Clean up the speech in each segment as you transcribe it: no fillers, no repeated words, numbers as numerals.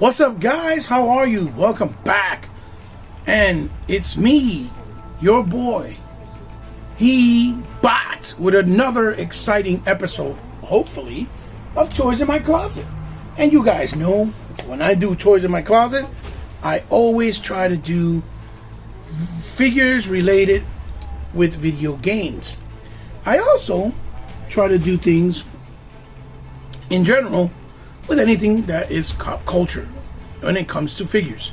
What's up, guys? How are you? Welcome back. And it's me, your boy, He-Bot, with another exciting episode, hopefully, of Toys in My Closet. And you guys know, when I do Toys in My Closet, I always try to do figures related with video games. I also try to do things in general with anything that is pop culture when it comes to figures.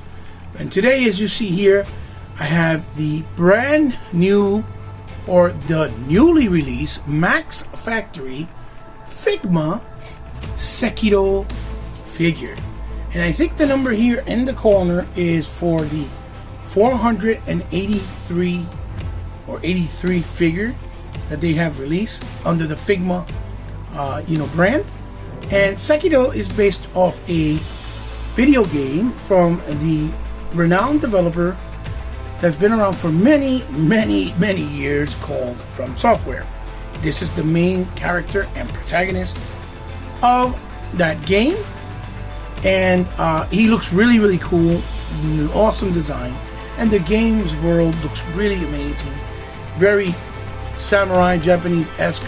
And today, as you see here, I have the brand new, or the newly released Max Factory Figma Sekiro figure. And I think the number here in the corner is for the 483 or 83 figure that they have released under the Figma brand. And Sekiro is based off a video game from the renowned developer that's been around for many years called From Software. This is the main character and protagonist of that game, and he looks really cool, awesome design, and the game's world looks really amazing, very samurai Japanese-esque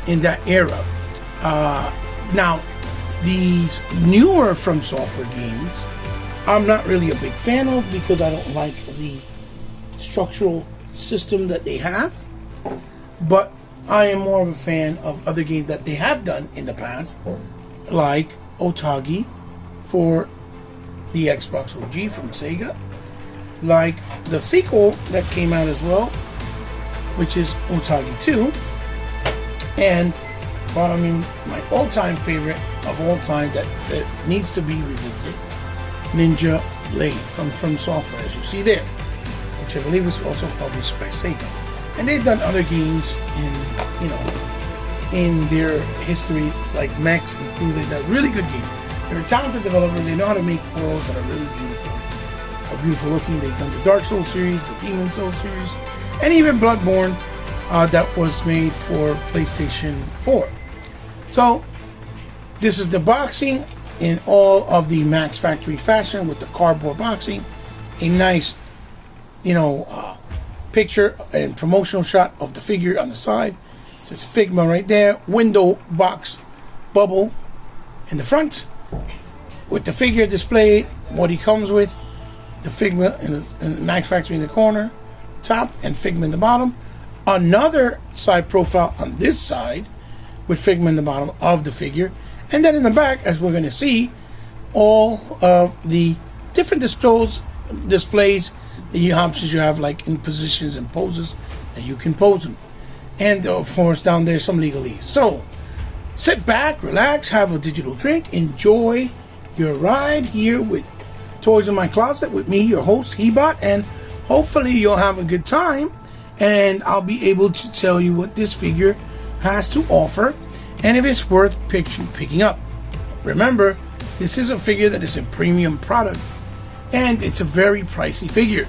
in that era. Now, these newer From Software games, I'm not really a big fan of because I don't like the structural system that they have. But I am more of a fan of other games that they have done in the past, like Otage for the Xbox OG from Sega, like the sequel that came out as well, which is Otage 2, and my all-time favorite of all time that needs to be revisited, Ninja Blade from Software, as you see there, which I believe is also published by Sega. And they've done other games in their history, like Max and things like that. Really good game. They're a talented developer. They know how to make worlds that are really beautiful looking. They've done the Dark Souls series, the Demon Souls series, and even Bloodborne that was made for PlayStation 4. So this is the boxing in all of the Max Factory fashion with the cardboard boxing. A nice, picture and promotional shot of the figure on the side. It says Figma right there. Window box bubble in the front with the figure displayed, what he comes with, the Figma and the Max Factory in the corner, top, and Figma in the bottom. Another side profile on this side with Figma in the bottom of the figure. And then in the back, as we're going to see, all of the different displays, the options you have, like in positions and poses that you can pose them. And of course, down there, some legalese. So, sit back, relax, have a digital drink, enjoy your ride here with Toys in My Closet with me, your host, He-Bot, and hopefully you'll have a good time, and I'll be able to tell you what this figure has to offer and if it's worth picking up. Remember, this is a figure that is a premium product, and it's a very pricey figure.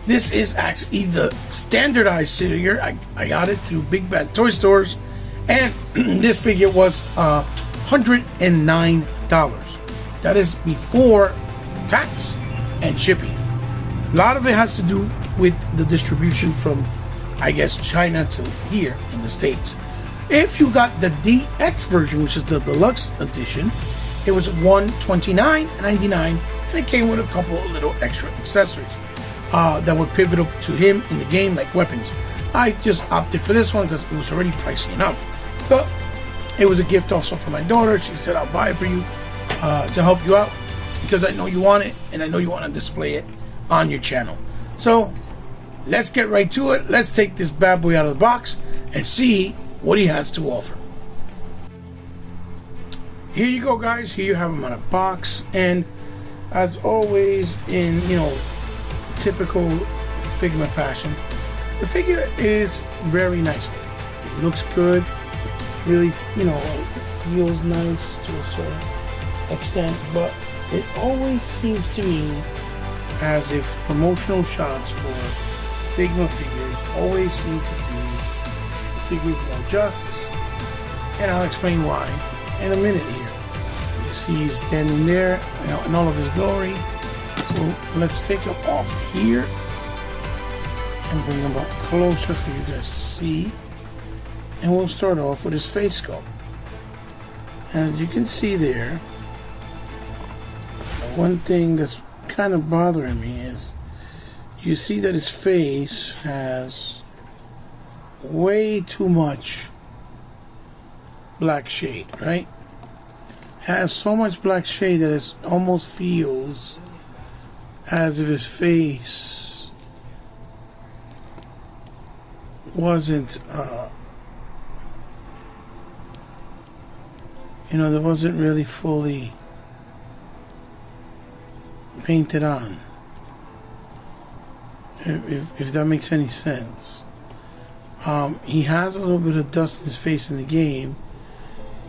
This is actually the standardized figure. I got it through Big Bad Toy Stores, and this figure was $109. That is before tax and shipping. A lot of it has to do with the distribution from, I guess, China to here in the States. If you got the DX version, which is the deluxe edition, it was $129.99, and it came with a couple of little extra accessories that were pivotal to him in the game, like weapons. I just opted for this one because it was already pricey enough. But it was a gift also for my daughter. She said, I'll buy it for you to help you out because I know you want it, and I know you want to display it on your channel. So let's get right to it. Let's take this bad boy out of the box and see what he has to offer. Here you go, guys. Here you have him on a box, and as always, in typical Figma fashion, the figure is very nice. It looks good. Really, it feels nice to a certain extent, but it always seems to me as if promotional shots for Figma figures always seem to do figures more justice, and I'll explain why in a minute here. You see see he's standing there, in all of his glory. So let's take him off here and bring him up closer for you guys to see. And we'll start off with his face sculpt. As you can see there, one thing that's kind of bothering me is you see that his face has way too much black shade, right? It has so much black shade that it almost feels as if his face wasn't that wasn't really fully painted on, if that makes any sense. He has a little bit of dust in his face in the game,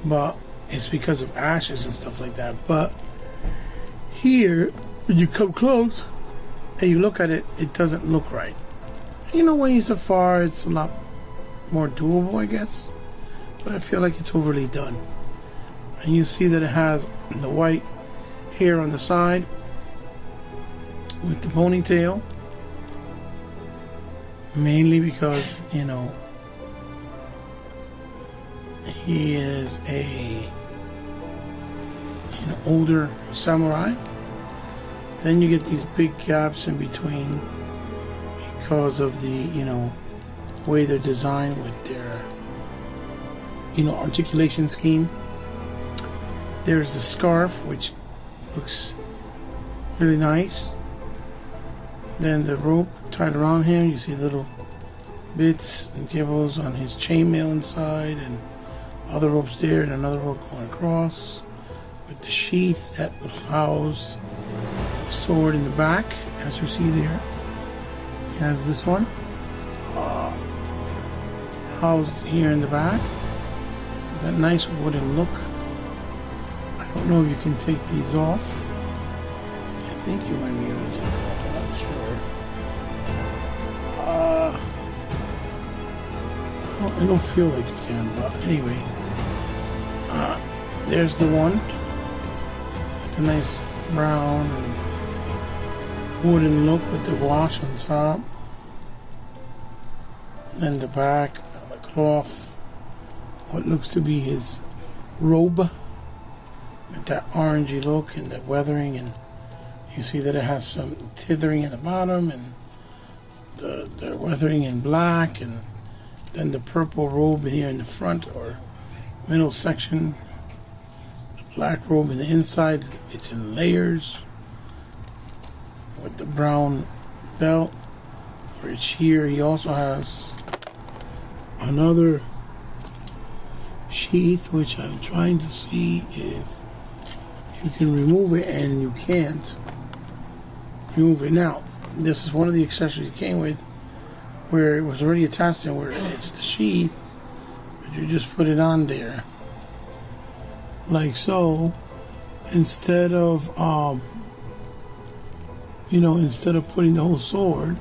but it's because of ashes and stuff like that. But here, when you come close and you look at it, it doesn't look right. When he's afar, it's a lot more doable, I guess, but I feel like it's overly done. And you see that it has the white hair on the side with the ponytail, mainly because he is a older samurai. Then you get these big gaps in between because of the way they're designed with their articulation scheme. There's the scarf, which looks really nice. Then the rope tied around him, you see little bits and cables on his chainmail inside, and other ropes there, and another rope going across with the sheath that will house the sword in the back, as you see there. He has this one housed here in the back. That nice wooden look. I don't know if you can take these off. I think you might be able to take them off, I'm not sure. I don't feel like you can, but anyway. There's the one. With the nice brown and wooden look with the wash on top. And the back, the cloth. What looks to be his robe. With that orangey look and the weathering, and you see that it has some tithering in the bottom and the weathering in black, and then the purple robe here in the front or middle section, the black robe in the inside. It's in layers with the brown belt, which here he also has another sheath, which I'm trying to see if you can remove it, and you can't remove it. Now, this is one of the accessories it came with, where it was already attached and where it's the sheath, but you just put it on there like so, instead of instead of putting the whole sword.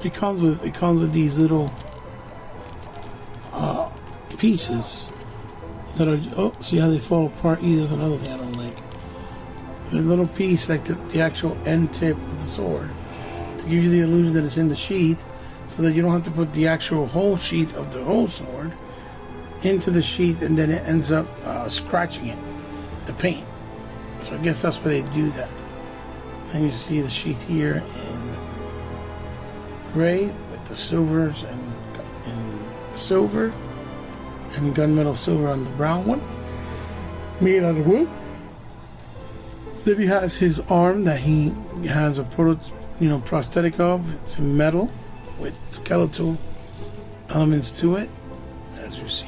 It comes with these little pieces that are, see how they fall apart? That's another thing I don't like. A little piece like the actual end tip of the sword to give you the illusion that it's in the sheath, so that you don't have to put the actual whole sheath of the whole sword into the sheath, and then it ends up scratching it, the paint. So I guess that's why they do that. And you see the sheath here in gray with the silvers and silver and gunmetal silver on the brown one, made out of wood. Then he has his arm that he has a prosthetic of. It's in metal with skeletal elements to it, as you see.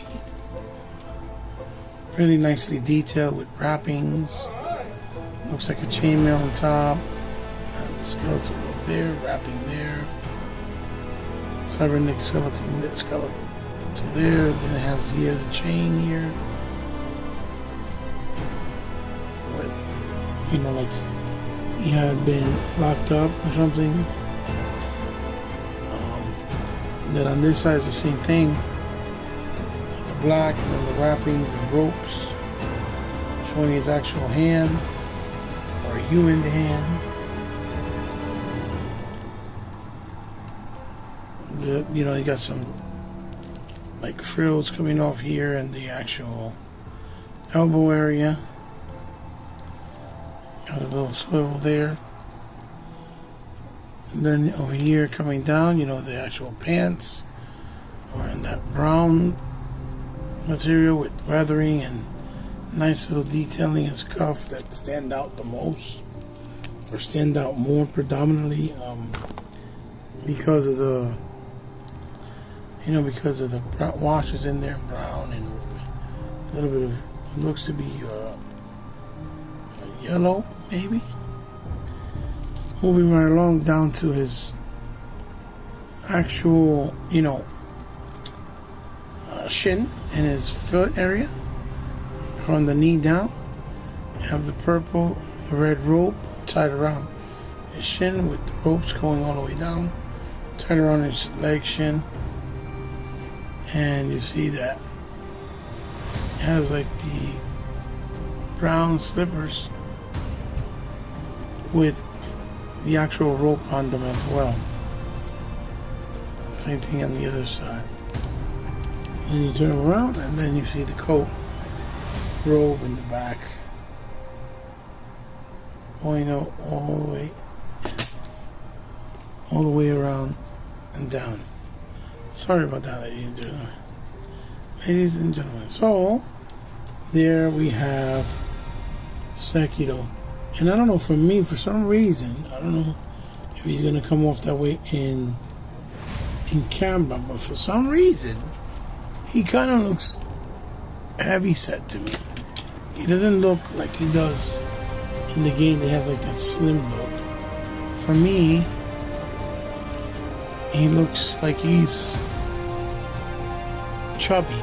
Really nicely detailed with wrappings. Looks like a chainmail on top. Has the skeleton up there, wrapping there. Cybernetic skeleton there, so there. Then it has here the chain here. With, like he had been locked up or something. Then on this side is the same thing. The black and then the wrappings and ropes showing his actual hand, or a human hand. You know, you got some like frills coming off here and the actual elbow area. Got a little swivel there. And then over here coming down, you know, the actual pants are in that brown material with weathering and nice little detailing and scuff that stand out the most, or stand out more predominantly because of the, you know, because of the washes in there, brown and a little bit of, looks to be yellow maybe. Moving right along down to his actual, you know, shin and his foot area. From the knee down, you have the purple, the red rope tied around his shin with the ropes going all the way down, tied around his leg shin. And you see that it has like the brown slippers with the actual rope on them as well. Same thing on the other side. And you turn around and then you see the coat robe in the back going out all the way around and down. Sorry about that, ladies and gentlemen. Ladies and gentlemen, so there we have Sekiro. And I don't know, for me, for some reason, I don't know if he's gonna come off that way in camera, but for some reason he kind of looks heavy set to me. He doesn't look like he does in the game. That has like that slim look. For me, he looks like he's chubby.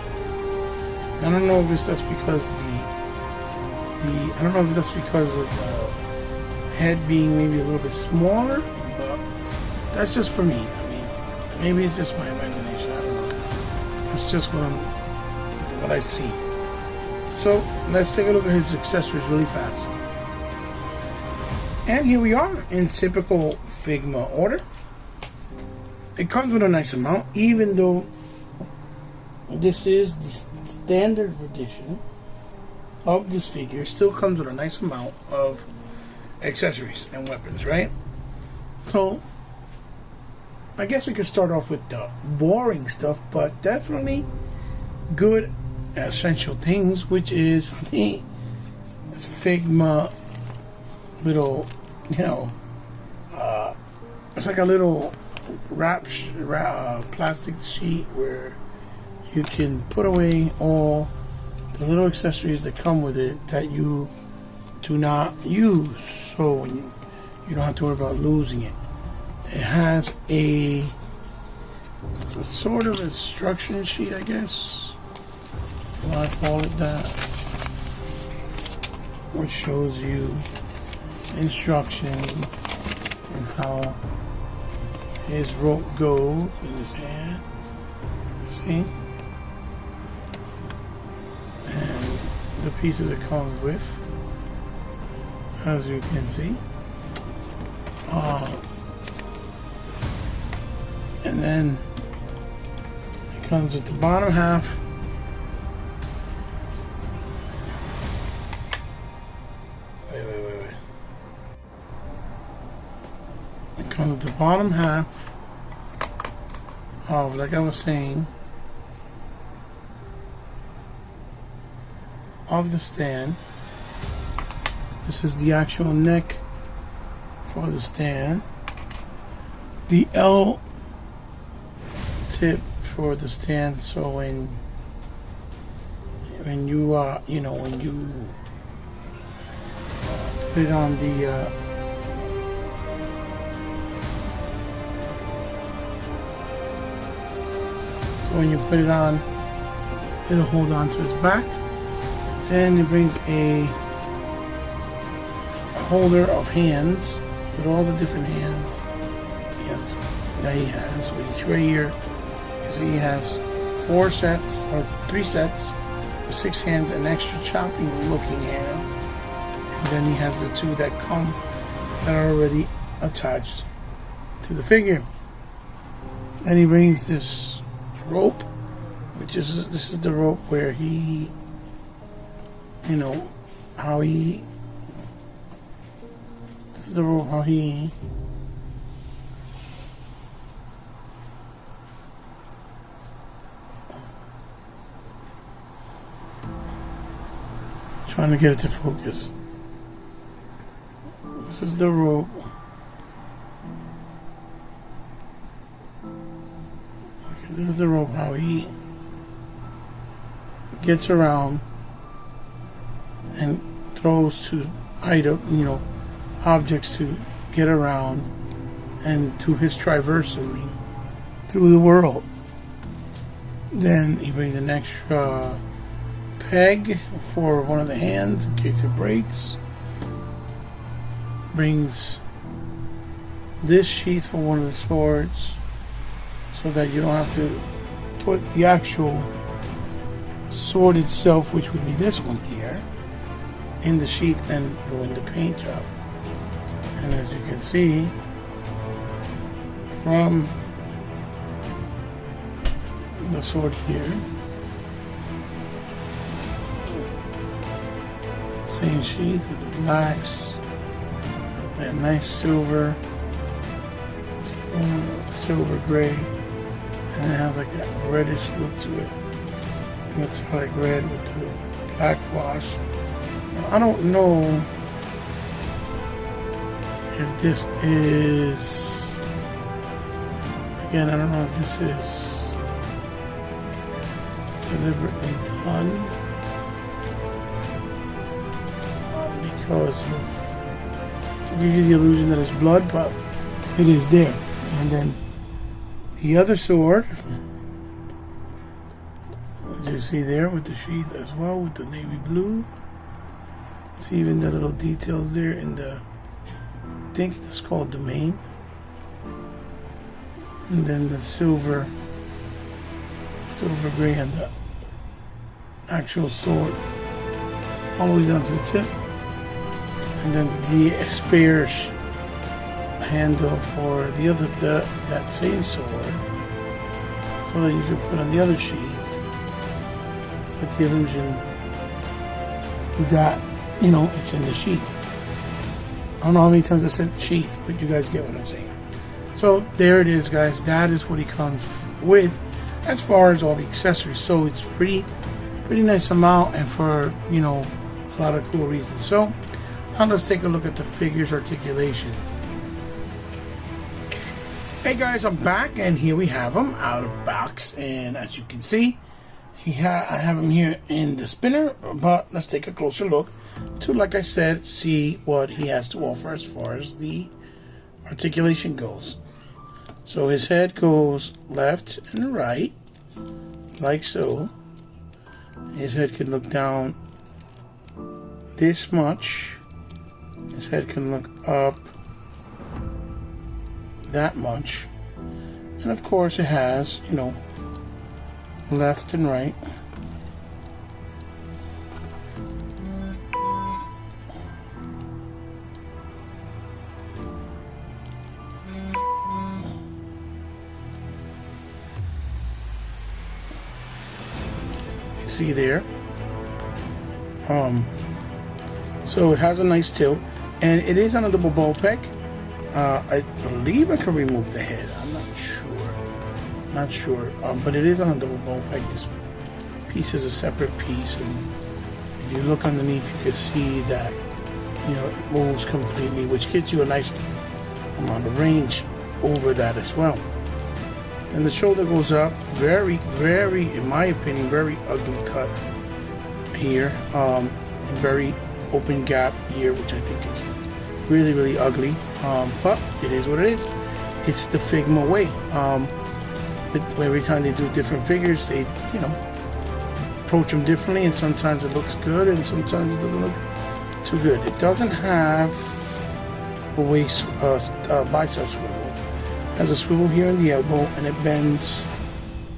I don't know if it's just because I don't know if that's because of the head being maybe a little bit smaller, but that's just for me. I mean, maybe it's just my imagination. I don't know. That's just what I see. So let's take a look at his accessories really fast. And here we are in typical Figma order. It comes with a nice amount, even though this is the standard edition of this figure. It still comes with a nice amount of accessories and weapons, right? So I guess we could start off with the boring stuff, but definitely good essential things, which is the Figma little, you know, it's like a little plastic sheet where you can put away all the little accessories that come with it that you do not use, so when you don't have to worry about losing it. It has a sort of instruction sheet, I guess, well, I call it that, which shows you instructions and how his rope goes in his hand. See? And the pieces it comes with, as you can see. And then it comes with the bottom half. Wait. It comes with the bottom half of, like I was saying, of the stand. This is the actual neck for the stand. The L tip for the stand, so when you you know, when you put it on the so when you put it on, it'll hold on to his back. Then it brings a holder of hands with all the different hands that he has. Which right here, you see he has 3 sets with 6 hands, an extra chopping looking hand. And then he has the 2 that come that are already attached to the figure. And he brings this rope, which is, this is the rope where he, you know, how he, this is the rope how he trying to get it to focus. This is the rope. Okay, this is the rope how he gets around and throws to item, you know, objects to get around and to his traversary through the world. Then he brings an extra peg for one of the hands in case it breaks. Brings this sheath for one of the swords so that you don't have to put the actual sword itself, which would be this one here, in the sheath and ruin the paint job. And as you can see from the sword here, same sheath with the blacks, that nice silver, silver gray, and it has like that reddish look to it. And it's like red with the black wash. Now, I don't know if this is, again, I don't know if this is deliberately done. Because of, to give you the illusion that it's blood, but it is there. And then the other sword, as you see there, with the sheath as well, with the navy blue. See even the little details there in the, I think it's called the mane. And then the silver gray and the actual sword all the way down to the tip. And then the spare handle for the other, that same sword, so that you can put on the other sheath with the illusion that, you know, it's in the sheath. I don't know how many times I said sheath, but you guys get what I'm saying. So there it is, guys. That is what he comes with as far as all the accessories. So it's pretty nice amount, and for, you know, a lot of cool reasons. So now let's take a look at the figure's articulation. Hey guys, I'm back, and here we have him out of box. And as you can see, I have him here in the spinner. But let's take a closer look to, like I said, see what he has to offer as far as the articulation goes. So his head goes left and right, like so. His head can look down this much. His head can look up that much. And of course it has, you know, left and right. You see there. So it has a nice tilt, and it is on a double ball peg. I believe I can remove the head. I'm not sure. But it is on a double ball peg. This piece is a separate piece, and if you look underneath, you can see that, you know, it moves completely, which gives you a nice amount of range over that as well. And the shoulder goes up, very, in my opinion, very ugly cut here, and very open gap here, which I think is really ugly, but it is what it is. It's the Figma way. Every time they do different figures, they, you know, approach them differently, and sometimes it looks good and sometimes it doesn't look too good. It doesn't have a waist bicep swivel. It has a swivel here in the elbow, and it bends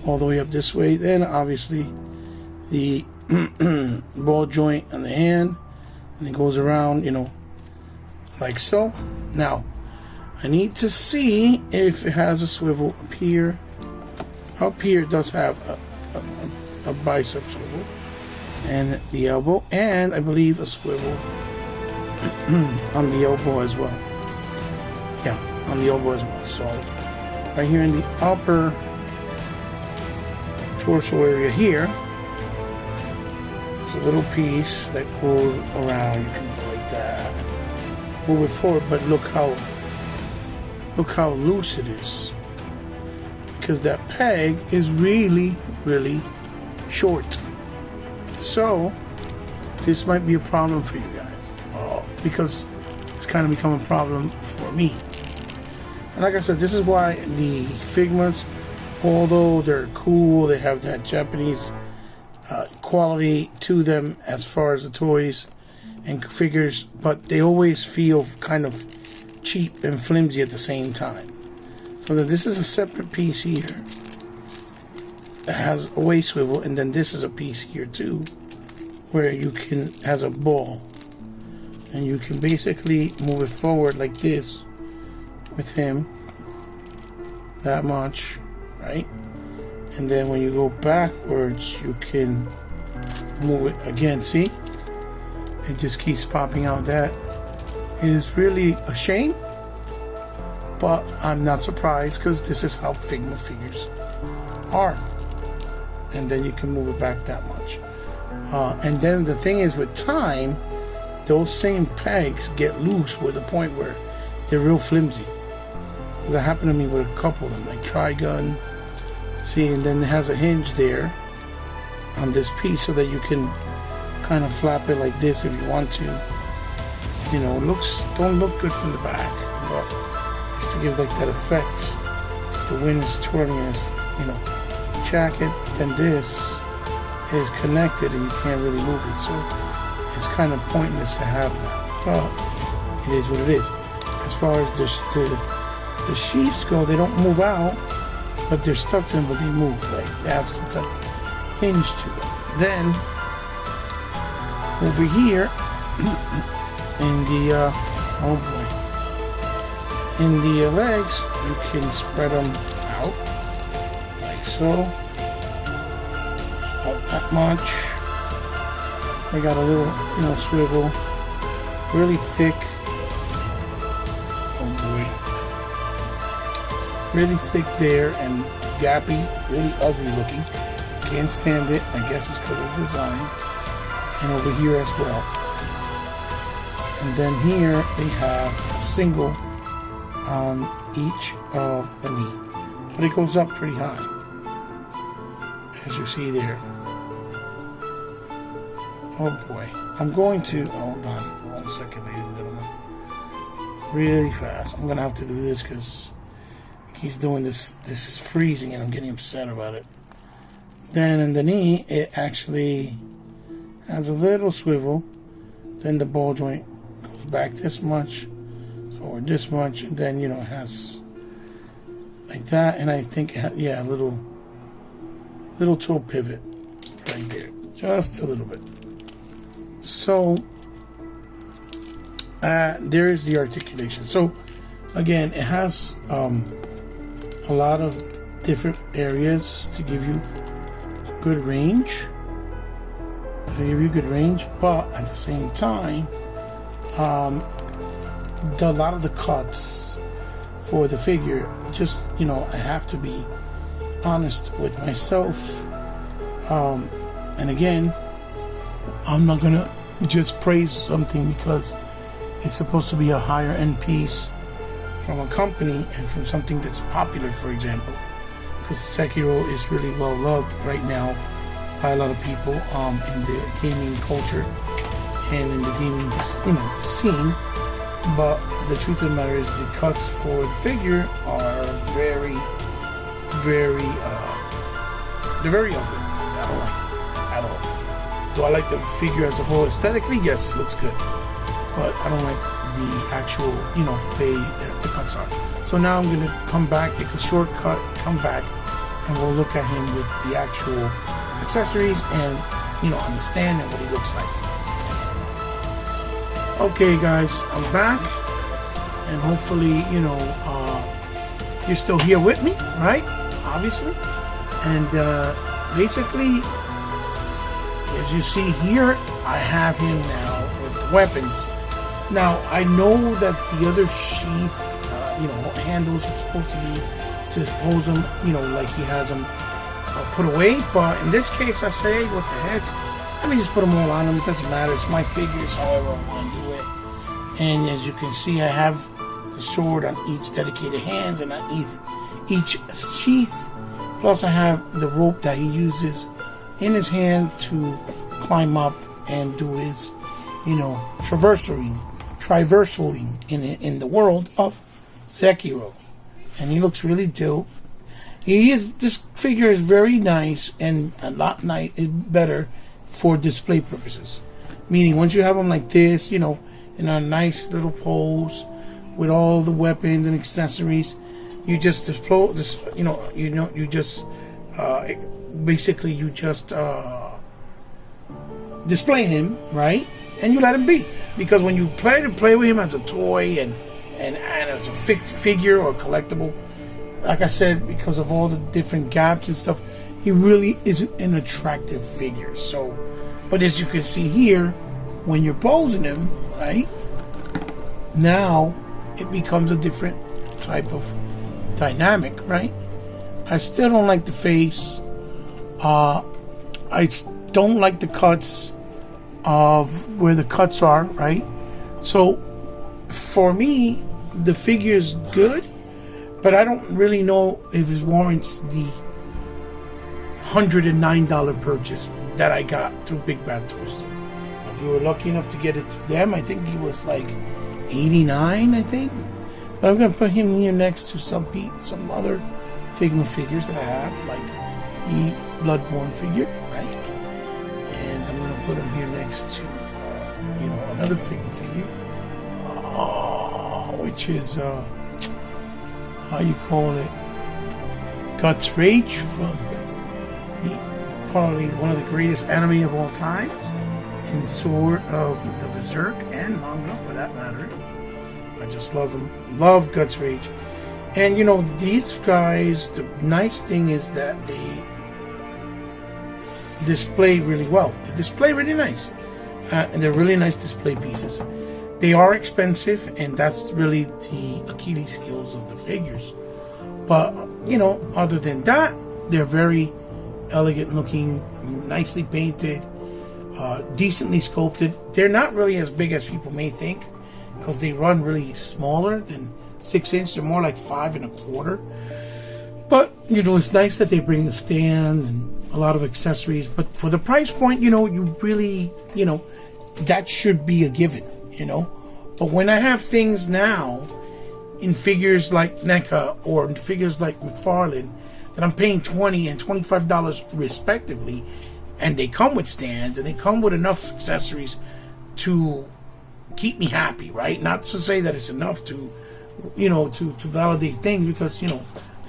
all the way up this way. Then obviously the ball joint on the hand, and it goes around, you know, like so. Now, I need to see if it has a swivel up here. Up here it does have a bicep swivel, and the elbow, and I believe a swivel on the elbow as well. Yeah, on the elbow as well. So right here in the upper torso area here, there's a little piece that goes around. You can go like that, move it forward, but look how loose it is, because that peg is really short. So this might be a problem for you guys, because it's kind of become a problem for me. And like I said, this is why the Figmas, although they're cool, they have that Japanese quality to them as far as the toys and figures, but they always feel kind of cheap and flimsy at the same time. So that this is a separate piece here that has a waist swivel, and then this is a piece here too, where you can has a ball, and you can basically move it forward like this with him, that much, right? And then when you go backwards, you can move it again. See, it just keeps popping out. That is really a shame, but I'm not surprised, because this is how Figma figures are. And then you can move it back that much. And then the thing is, with time, those same pegs get loose with the point where they're real flimsy. That happened to me with a couple of them, like Trigun. See, and then it has a hinge there on this piece so that you can kind of flap it like this if you want to. You know, don't look good from the back, but just to give like that effect. If the wind is twirling his, you know, jacket, then this is connected and you can't really move it. So it's kind of pointless to have that. But it is what it is. As far as the sheaths go, they don't move out, but they're stuck to them, but they move. Like they have some type of hinge to them. Then over here in the in the legs, you can spread them out like so. About that much. They got a little, you know, swivel, really thick. Oh boy. Really thick there and gappy, really ugly looking. Can't stand it. I guess it's because of the design. And over here as well. And then here they have a single on each of the knee. But it goes up pretty high, as you see there. Oh boy. I'm going to, hold on 1 second, ladies and gentlemen. Really fast. I'm going to have to do this because he's doing this freezing and I'm getting upset about it. Then in the knee, it actually has a little swivel. Then the ball joint goes back this much, forward this much, and then, you know, it has like that. And I think it has, yeah, a little toe pivot right there, just a little bit. So there is the articulation. So again, it has a lot of different areas to give you good range. But at the same time, a lot of the cuts for the figure, just, you know, I have to be honest with myself. And again, I'm not gonna just praise something because it's supposed to be a higher end piece from a company and from something that's popular, for example, because Sekiro is really well loved right now by a lot of people in the gaming culture and in the gaming, you know, scene. But the truth of the matter is, the cuts for the figure are very they're very ugly. I don't like it at all. Do I like the figure as a whole aesthetically? Yes, looks good. But I don't like the actual, you know, the cuts are. So now I'm going to come back, take a shortcut, come back, and we'll look at him with the actual accessories and understanding what he looks like. Okay, guys, I'm back, and hopefully, you're still here with me, right? Obviously, and basically, as you see here, I have him now with the weapons. Now, I know that the other sheath, handles are supposed to be to pose them, like he has them put away. But in this case, I say, what the heck? Let me just put them all on him. It doesn't matter. It's my figures, however I want to do it. And as you can see, I have the sword on each dedicated hands and on each sheath. Plus, I have the rope that he uses in his hand to climb up and do his, traversaling in the world of Sekiro. And he looks really dope. This figure is very nice and a lot better for display purposes. Meaning, once you have him like this, in a nice little pose with all the weapons and accessories, you just display him, right? And you let him be, because when you play with him as a toy and as a figure or collectible, like I said, because of all the different gaps and stuff, he really isn't an attractive figure. So, but as you can see here, when you're posing him, right, now it becomes a different type of dynamic, right? I still don't like the face. I don't like the cuts of where the cuts are, right? So for me, the figure is good, but I don't really know if it warrants the $109 purchase that I got through Big Bad Toaster. If you were lucky enough to get it through them, I think he was like $89, I think. But I'm going to put him here next to some other Figma figures that I have, like the Bloodborne figure, right? And I'm going to put him here next to, another Figma figure, which is, how you call it, Guts Rage, from probably one of the greatest anime of all time, and Sword of the Berserk, and manga for that matter. I just love them. Love Guts Rage. And these guys, the nice thing is that they display really well. They display really nice. And they're really nice display pieces. They are expensive, and that's really the Achilles heels of the figures. But, other than that, they're very elegant looking, nicely painted, decently sculpted. They're not really as big as people may think, because they run really smaller than 6 inch. They're more like 5 1/4. But it's nice that they bring the stand and a lot of accessories. But for the price point, you really, that should be a given, But when I have things now in figures like NECA or in figures like McFarlane that I'm paying $20 and $25 respectively, and they come with stands and they come with enough accessories to keep me happy, right? Not to say that it's enough to validate things, because they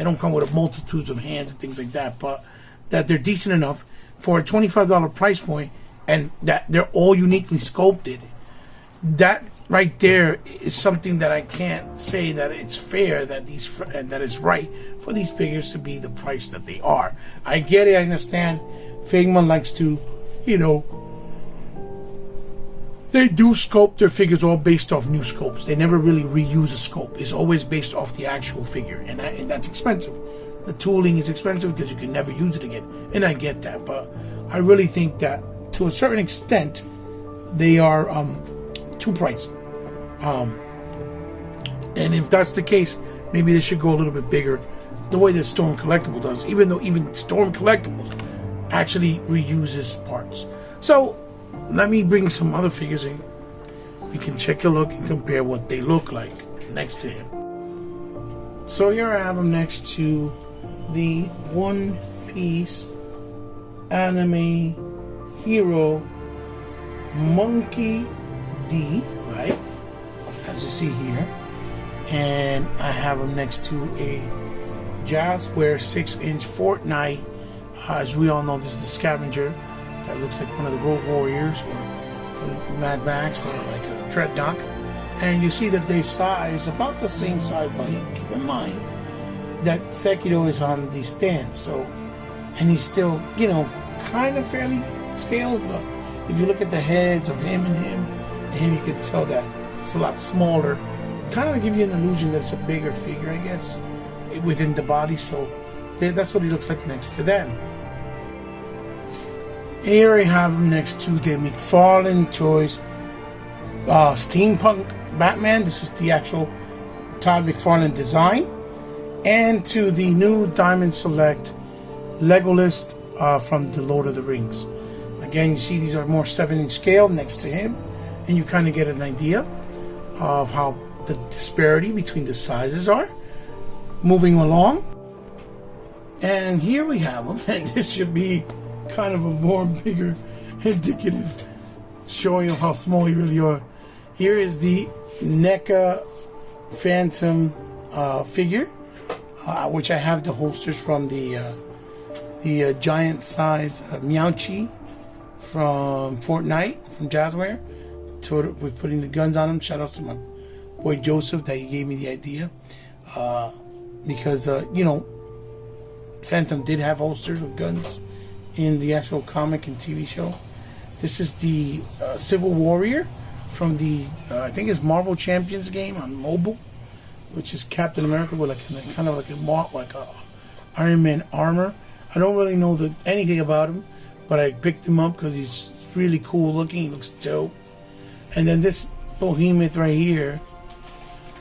don't come with multitudes of hands and things like that, but that they're decent enough for a $25 price point, and that they're all uniquely sculpted. That right there is something that I can't say that it's fair that that it's right for these figures to be the price that they are. I get it. I understand. Figma likes to, they do sculpt their figures all based off new scopes. They never really reuse a scope. It's always based off the actual figure, and that's expensive. The tooling is expensive because you can never use it again, and I get that. But I really think that to a certain extent, they are too pricey. And if that's the case, maybe they should go a little bit bigger, the way that Storm Collectible does. Even though even Storm Collectibles actually reuses parts. So let me bring some other figures in. We can check a look and compare what they look like next to him. So here I have him next to the One Piece anime hero Monkey D, right? As you see here. And I have him next to a Jazzware 6-inch Fortnite. As we all know, this is the scavenger that looks like one of the Road Warriors or from Mad Max or like a Dreadnought. And you see that their size about the same size, but keep in mind that Sekiro is on the stand, so, and he's still, you know, kind of fairly scaled, but if you look at the heads of him and him, you can tell that it's a lot smaller. Kind of give you an illusion that it's a bigger figure, I guess, within the body. So that's what he looks like next to them. Here I have him next to the McFarlane Toys Steampunk Batman. This is the actual Todd McFarlane design. And to the new Diamond Select Legolas from the Lord of the Rings. Again, you see these are more 7-inch scale next to him, and you kind of get an idea of how the disparity between the sizes are. Moving along, and here we have them, and this should be kind of a more bigger indicative showing of how small you really are. Here is the NECA Phantom figure, which I have the holsters from the giant size Meowchi from Fortnite, from Jazzware. We're putting the guns on them. Shout out to my boy Joseph that he gave me the idea. Because, you know, Phantom did have holsters with guns in the actual comic and TV show. This is the Civil Warrior from the, I think it's Marvel Champions game on mobile, which is Captain America with like kind of like a Iron Man armor. I don't really know anything about him, but I picked him up because he's really cool looking. He looks dope. And then this behemoth right here,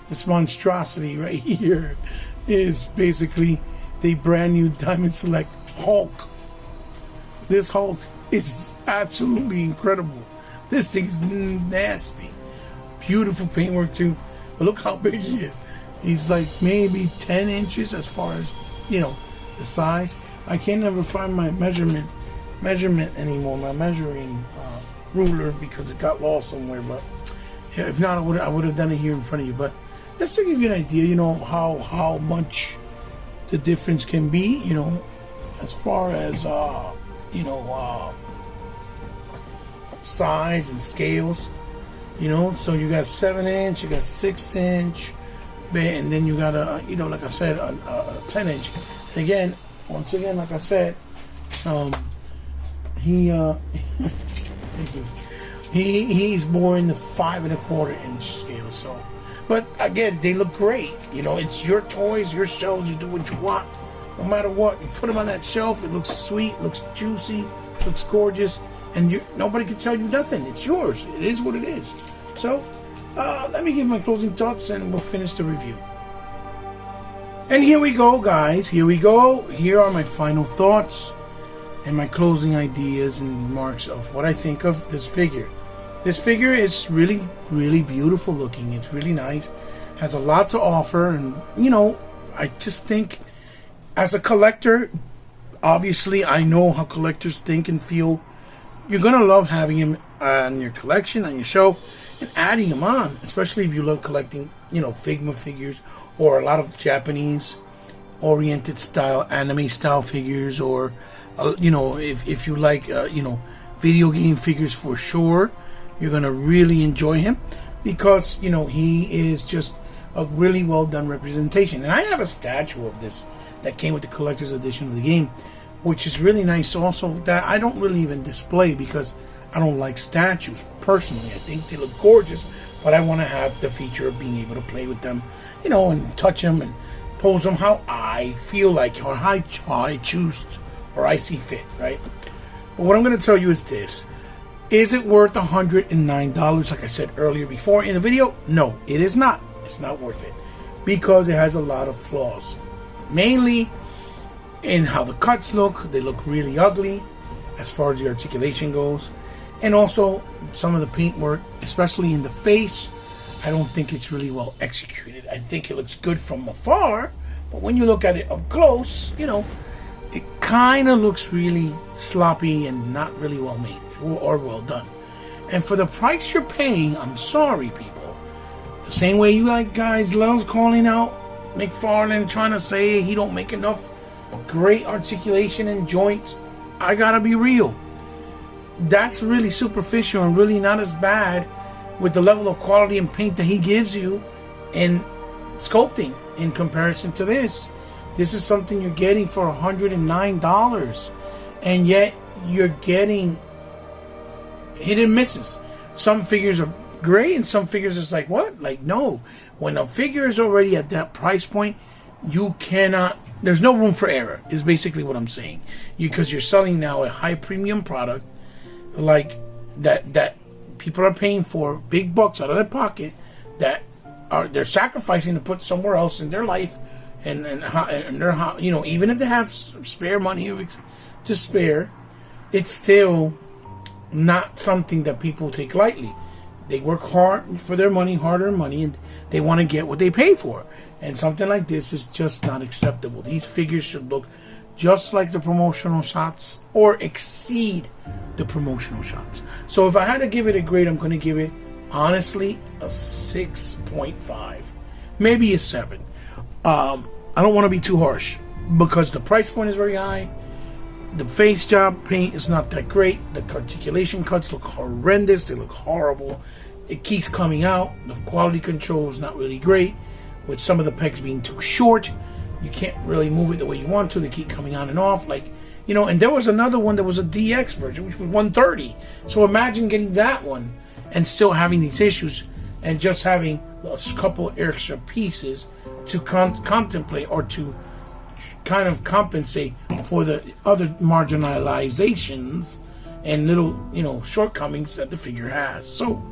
this monstrosity right here, is basically the brand new Diamond Select Hulk. This Hulk is absolutely incredible. This thing is nasty. Beautiful paintwork too. But look how big he is. He's like maybe 10 inches as far as, you know, the size. I can't ever find my measurement anymore, my measuring ruler, because it got lost somewhere. But yeah, if not, I would have done it here in front of you. But just to give you an idea, you know, how much the difference can be, you know, as far as, you know, size and scales, you know. So you got 7-inch, you got 6-inch, and then you got a, you know, like I said, a 10-inch. Again, once again, like I said, he's more in the 5¼ inch scale. So, but again, they look great. You know, it's your toys, your shelves. You do what you want, no matter what. You put them on that shelf. It looks sweet, looks juicy, looks gorgeous, and nobody can tell you nothing. It's yours. It is what it is. So, let me give my closing thoughts, and we'll finish the review. And here we go, guys. Here we go. Here are my final thoughts and my closing ideas and remarks of what I think of this figure. This figure is really, really beautiful looking. It's really nice. Has a lot to offer, and you know, I just think as a collector, obviously I know how collectors think and feel. You're gonna love having him on your collection, on your shelf, and adding him on, especially if you love collecting, you know, Figma figures, or a lot of Japanese oriented style, anime style figures, or you know, if you like you know, video game figures, for sure you're gonna really enjoy him, because you know, he is just a really well done representation. And I have a statue of this that came with the collector's edition of the game, which is really nice also, that I don't really even display because I don't like statues personally. I think they look gorgeous, but I want to have the feature of being able to play with them, you know, and touch them and pose them how I feel like, or how I choose, or I see fit, right? But what I'm going to tell you is this. Is it worth $109? Like I said earlier before in the video, no, it is not. It's not worth it, because it has a lot of flaws. Mainly in how the cuts look. They look really ugly as far as the articulation goes. And also some of the paintwork, especially in the face, I don't think it's really well executed. I think it looks good from afar, but when you look at it up close, you know, it kind of looks really sloppy and not really well made or well done. And for the price you're paying, I'm sorry, people. The same way you like guys love calling out McFarlane, trying to say he don't make enough great articulation and joints, I gotta be real. that's really superficial and really not as bad with the level of quality and paint that he gives you in sculpting in comparison to this. This is something you're getting for $109, and yet you're getting hit and misses. Some figures are great and some figures is like, what? Like, no. When a figure is already at that price point, you cannot, there's no room for error, is basically what I'm saying. Because you're selling now a high premium product like that people are paying for big bucks out of their pocket, that they're sacrificing to put somewhere else in their life, and their, you know, even if they have spare money to spare, it's still not something that people take lightly. They work hard for their money, hard-earned money, and they want to get what they pay for. And something like this is just not acceptable. These figures should look just like the promotional shots or exceed the promotional shots. So if I had to give it a grade, I'm going to give it, honestly, a 6.5. Maybe a 7. I don't want to be too harsh because the price point is very high. The face job paint is not that great. The articulation cuts look horrendous. They look horrible. It keeps coming out. The quality control is not really great, with some of the pegs being too short. You can't really move it the way you want to. They keep coming on and off. Like, you know, and there was another one that was a DX version, which was 130. So imagine getting that one and still having these issues and just having a couple extra pieces to contemplate or to kind of compensate for the other marginalizations and little, you know, shortcomings that the figure has. So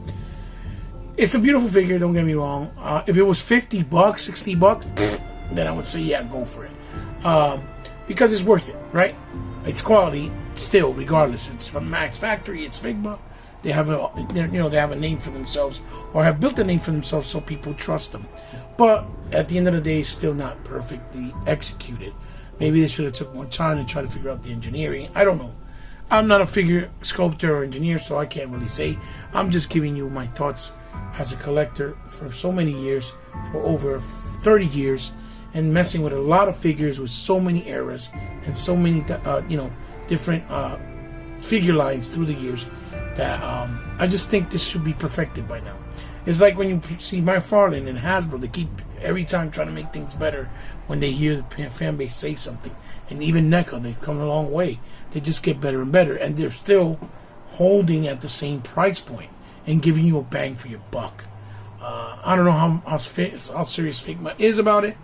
it's a beautiful figure, don't get me wrong. If it was $50, $60, then I would say, yeah, go for it. Because it's worth it, right? It's quality still, regardless. It's from Max Factory, it's Figma. They have a, you know, they have a name for themselves, or have built a name for themselves, so people trust them. But at the end of the day, it's still not perfectly executed. Maybe they should have took more time to try to figure out the engineering. I don't know. I'm not a figure sculptor or engineer, so I can't really say. I'm just giving you my thoughts as a collector for so many years, for over 30 years, and messing with a lot of figures with so many errors and so many, you know, different figure lines through the years, that I just think this should be perfected by now. It's like when you see McFarlane and Hasbro, they keep every time trying to make things better when they hear the fan base say something. And even NECA, they've come a long way. They just get better and better, and they're still holding at the same price point and giving you a bang for your buck. I don't know how serious Figma is about it,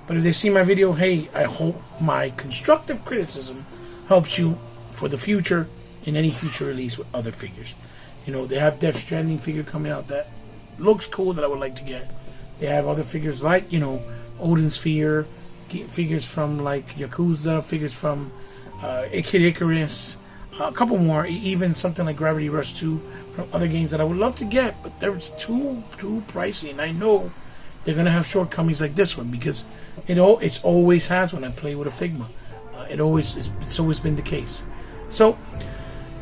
but if they see my video, hey, I hope my constructive criticism helps you for the future in any future release with other figures. You know, they have Death Stranding figure coming out that looks cool that I would like to get. They have other figures like, you know, Odin's Sphere, figures from like Yakuza, figures from Kid Icarus, a couple more, even something like Gravity Rush 2 from other games that I would love to get, but they're too pricey, and I know they're gonna have shortcomings like this one because it's always has when I play with a Figma. It's always been the case. So,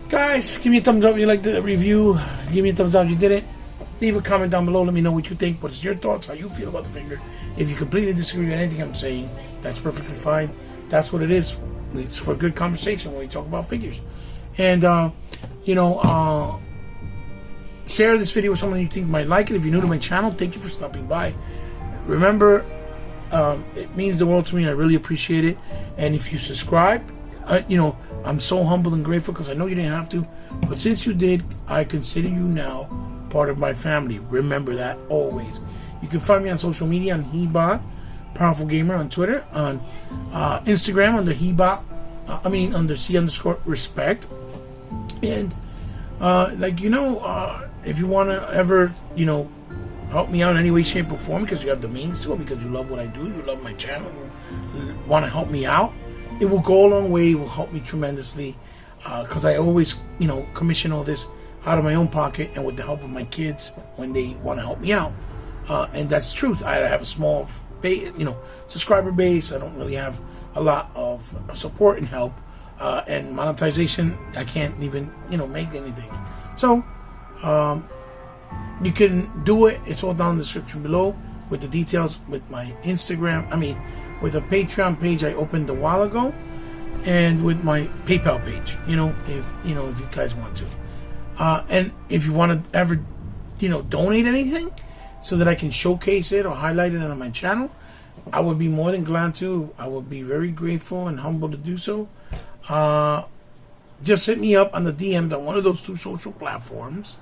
guys, give me a thumbs up if you liked the review. Give me a thumbs up if you didn't. Leave a comment down below. Let me know what you think. What's your thoughts? How you feel about the figure? If you completely disagree with anything I'm saying, that's perfectly fine. That's what it is. It's for a good conversation when we talk about figures. And, you know, share this video with someone you think might like it. If you're new to my channel, thank you for stopping by. Remember, it means the world to me. I really appreciate it. And if you subscribe, you know, I'm so humble and grateful because I know you didn't have to. But since you did, I consider you now part of my family. Remember that always. You can find me on social media on Hebot, Powerful Gamer, on Twitter, on Instagram under Hebot, under C_respect. And like, you know, if you want to ever, you know, help me out in any way, shape, or form because you have the means to it, because you love what I do, you love my channel, you want to help me out, it will go a long way. It will help me tremendously because I always, you know, commission all this out of my own pocket and with the help of my kids when they want to help me out. And that's the truth. I have a small base, you know, subscriber base. I don't really have a lot of support and help. And monetization, I can't even, you know, make anything. So, you can do it. It's all down in the description below with the details with my Instagram. With a Patreon page I opened a while ago. and with my PayPal page. If you guys want to, and if you want to ever, donate anything, so that I can showcase it or highlight it on my channel, I would be more than glad to. I would be very grateful and humble to do so. Just hit me up on the DMs on one of those 2 social platforms,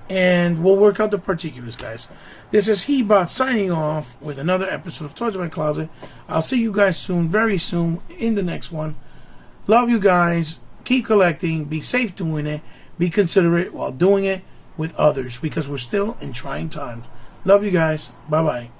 and we'll work out the particulars, guys. This is Hebot signing off with another episode of Toys in My Closet. I'll see you guys soon, very soon, in the next one. Love you guys. Keep collecting. Be safe doing it. Be considerate while doing it with others, because we're still in trying times. Love you guys. Bye-bye.